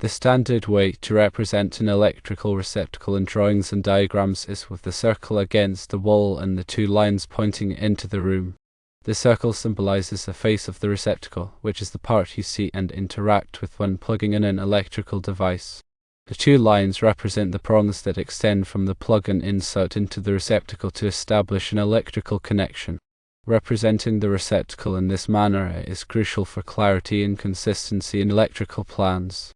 The standard way to represent an electrical receptacle in drawings and diagrams is with the circle against the wall and the two lines pointing into the room. The circle symbolizes the face of the receptacle, which is the part you see and interact with when plugging in an electrical device. The two lines represent the prongs that extend from the plug and insert into the receptacle to establish an electrical connection. Representing the receptacle in this manner is crucial for clarity and consistency in electrical plans.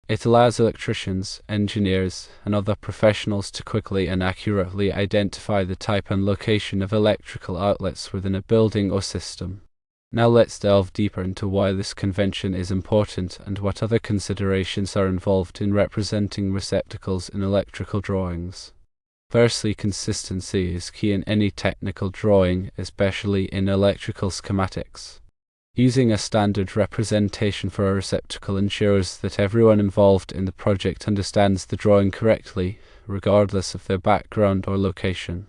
It allows electricians, engineers, and other professionals to quickly and accurately identify the type and location of electrical outlets within a building or system. Now let's delve deeper into why this convention is important and what other considerations are involved in representing receptacles in electrical drawings. Firstly, consistency is key in any technical drawing, especially in electrical schematics. Using a standard representation for a receptacle ensures that everyone involved in the project understands the drawing correctly, regardless of their background or location.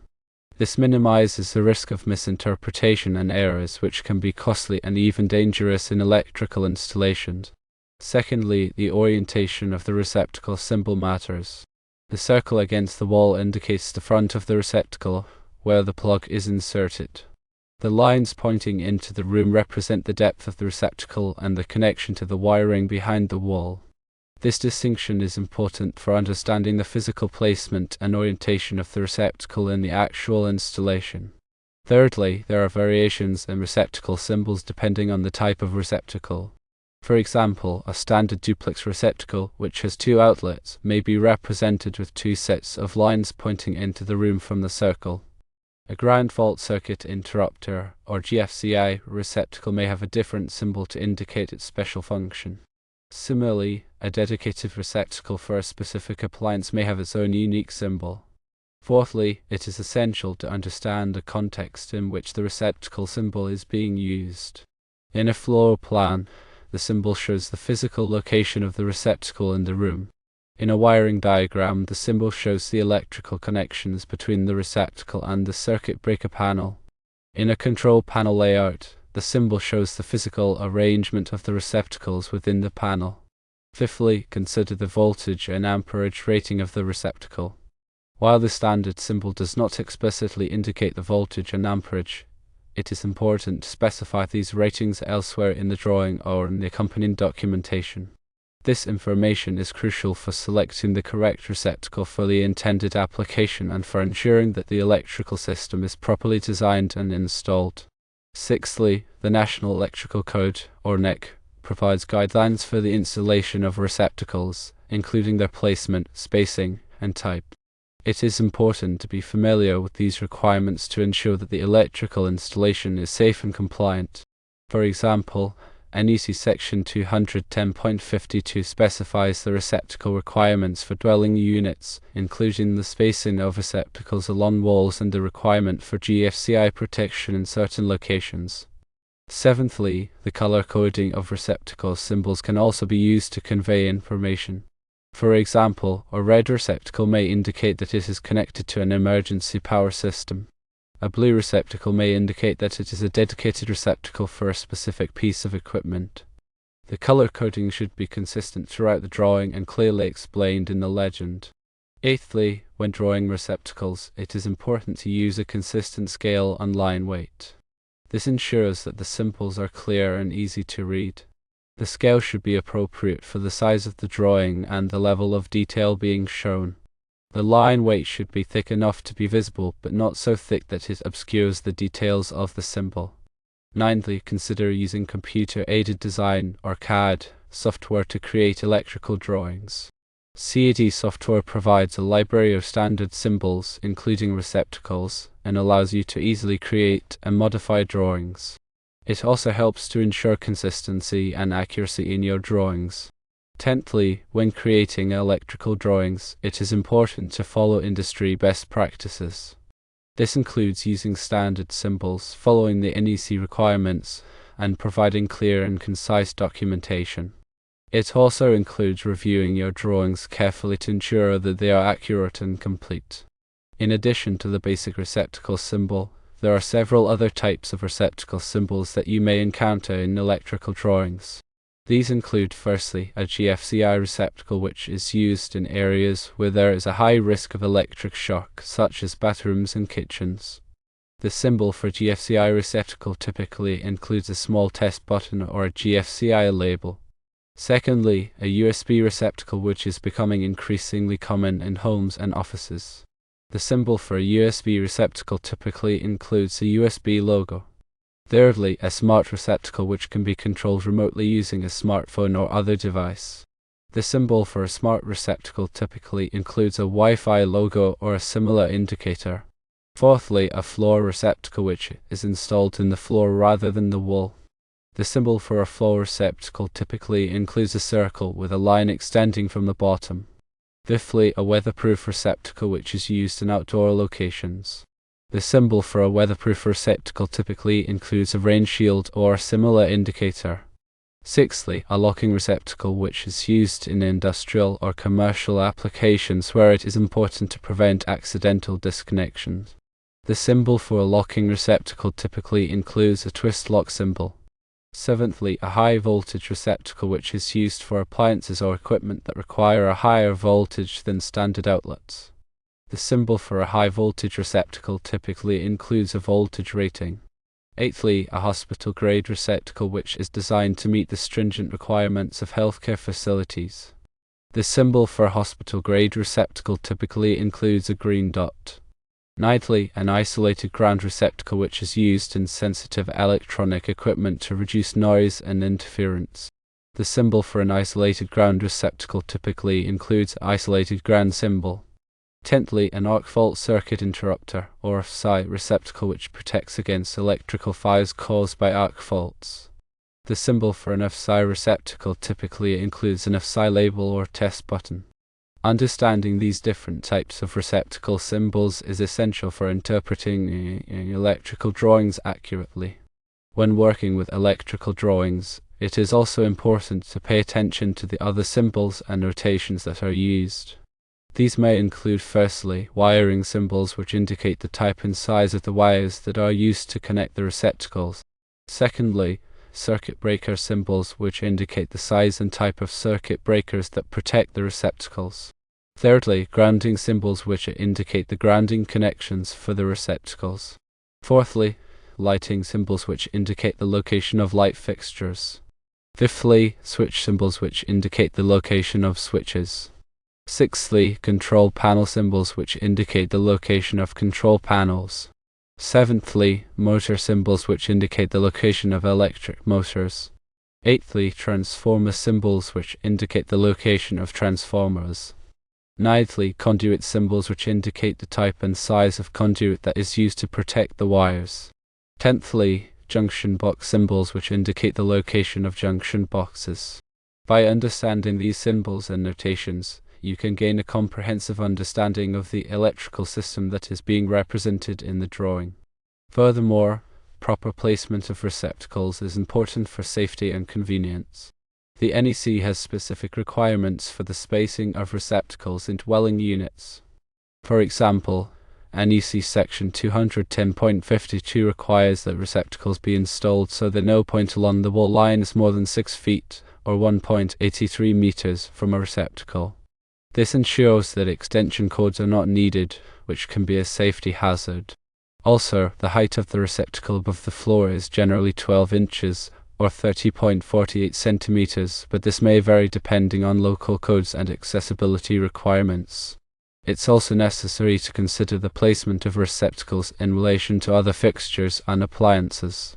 This minimizes the risk of misinterpretation and errors, which can be costly and even dangerous in electrical installations. Secondly, the orientation of the receptacle symbol matters. The circle against the wall indicates the front of the receptacle, where the plug is inserted. The lines pointing into the room represent the depth of the receptacle and the connection to the wiring behind the wall. This distinction is important for understanding the physical placement and orientation of the receptacle in the actual installation. Thirdly, there are variations in receptacle symbols depending on the type of receptacle. For example, a standard duplex receptacle, which has two outlets, may be represented with two sets of lines pointing into the room from the circle. A ground fault circuit interrupter, or GFCI, receptacle may have a different symbol to indicate its special function. Similarly, a dedicated receptacle for a specific appliance may have its own unique symbol. Fourthly, it is essential to understand the context in which the receptacle symbol is being used. In a floor plan, the symbol shows the physical location of the receptacle in the room. In a wiring diagram, the symbol shows the electrical connections between the receptacle and the circuit breaker panel. In a control panel layout, the symbol shows the physical arrangement of the receptacles within the panel. Fifthly, consider the voltage and amperage rating of the receptacle. While the standard symbol does not explicitly indicate the voltage and amperage, it is important to specify these ratings elsewhere in the drawing or in the accompanying documentation. This information is crucial for selecting the correct receptacle for the intended application and for ensuring that the electrical system is properly designed and installed. Sixthly, the National Electrical Code, or NEC, provides guidelines for the installation of receptacles, including their placement, spacing, and type. It is important to be familiar with these requirements to ensure that the electrical installation is safe and compliant. For example, NEC Section 210.52 specifies the receptacle requirements for dwelling units, including the spacing of receptacles along walls and the requirement for GFCI protection in certain locations. Seventhly, the color coding of receptacle symbols can also be used to convey information. For example, a red receptacle may indicate that it is connected to an emergency power system. A blue receptacle may indicate that it is a dedicated receptacle for a specific piece of equipment. The color coding should be consistent throughout the drawing and clearly explained in the legend. Eighthly, when drawing receptacles, it is important to use a consistent scale and line weight. This ensures that the symbols are clear and easy to read. The scale should be appropriate for the size of the drawing and the level of detail being shown. The line weight should be thick enough to be visible, but not so thick that it obscures the details of the symbol. Ninthly, consider using computer-aided design, or CAD, software to create electrical drawings. CAD software provides a library of standard symbols, including receptacles, and allows you to easily create and modify drawings. It also helps to ensure consistency and accuracy in your drawings. Tenthly, when creating electrical drawings, it is important to follow industry best practices. This includes using standard symbols, following the NEC requirements, and providing clear and concise documentation. It also includes reviewing your drawings carefully to ensure that they are accurate and complete. In addition to the basic receptacle symbol, there are several other types of receptacle symbols that you may encounter in electrical drawings. These include, firstly, a GFCI receptacle, which is used in areas where there is a high risk of electric shock, such as bathrooms and kitchens. The symbol for GFCI receptacle typically includes a small test button or a GFCI label. Secondly, a USB receptacle, which is becoming increasingly common in homes and offices. The symbol for a USB receptacle typically includes a USB logo. Thirdly, a smart receptacle, which can be controlled remotely using a smartphone or other device. The symbol for a smart receptacle typically includes a Wi-Fi logo or a similar indicator. Fourthly, a floor receptacle, which is installed in the floor rather than the wall. The symbol for a floor receptacle typically includes a circle with a line extending from the bottom. Fifthly, a weatherproof receptacle, which is used in outdoor locations. The symbol for a weatherproof receptacle typically includes a rain shield or a similar indicator. Sixthly, a locking receptacle, which is used in industrial or commercial applications where it is important to prevent accidental disconnections. The symbol for a locking receptacle typically includes a twist lock symbol. Seventhly, a high voltage receptacle, which is used for appliances or equipment that require a higher voltage than standard outlets. The symbol for a high voltage receptacle typically includes a voltage rating. Eighthly, a hospital-grade receptacle, which is designed to meet the stringent requirements of healthcare facilities. The symbol for a hospital-grade receptacle typically includes a green dot. Ninthly, an isolated ground receptacle, which is used in sensitive electronic equipment to reduce noise and interference. The symbol for an isolated ground receptacle typically includes an isolated ground symbol. Tenthly, an arc fault circuit interrupter, or FSI receptacle, which protects against electrical fires caused by arc faults. The symbol for an FSI receptacle typically includes an FSI label or test button. Understanding these different types of receptacle symbols is essential for interpreting electrical drawings accurately. When working with electrical drawings, it is also important to pay attention to the other symbols and notations that are used. These may include, firstly, wiring symbols, which indicate the type and size of the wires that are used to connect the receptacles. Secondly, circuit breaker symbols, which indicate the size and type of circuit breakers that protect the receptacles. Thirdly, grounding symbols, which indicate the grounding connections for the receptacles. Fourthly, lighting symbols, which indicate the location of light fixtures. Fifthly, switch symbols, which indicate the location of switches. Sixthly, control panel symbols, which indicate the location of control panels. Seventhly, motor symbols, which indicate the location of electric motors. Eighthly, transformer symbols, which indicate the location of transformers. Ninthly, conduit symbols, which indicate the type and size of conduit that is used to protect the wires. Tenthly, junction box symbols, which indicate the location of junction boxes. By understanding these symbols and notations, you can gain a comprehensive understanding of the electrical system that is being represented in the drawing. Furthermore, proper placement of receptacles is important for safety and convenience. The NEC has specific requirements for the spacing of receptacles in dwelling units. For example, NEC Section 210.52 requires that receptacles be installed so that no point along the wall line is more than 6 feet, or 1.83 meters, from a receptacle. This ensures that extension cords are not needed, which can be a safety hazard. Also, the height of the receptacle above the floor is generally 12 inches, or 30.48 centimeters, but this may vary depending on local codes and accessibility requirements. It's also necessary to consider the placement of receptacles in relation to other fixtures and appliances.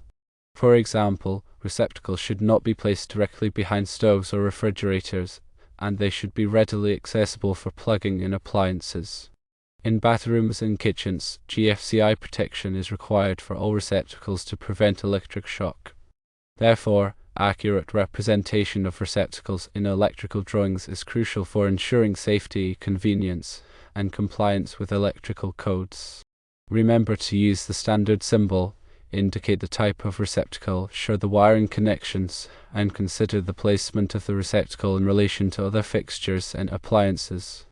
For example, receptacles should not be placed directly behind stoves or refrigerators, and they should be readily accessible for plugging in appliances. In bathrooms and kitchens, GFCI protection is required for all receptacles to prevent electric shock. Therefore, accurate representation of receptacles in electrical drawings is crucial for ensuring safety, convenience, and compliance with electrical codes. Remember to use the standard symbol, indicate the type of receptacle, show the wiring connections, and consider the placement of the receptacle in relation to other fixtures and appliances.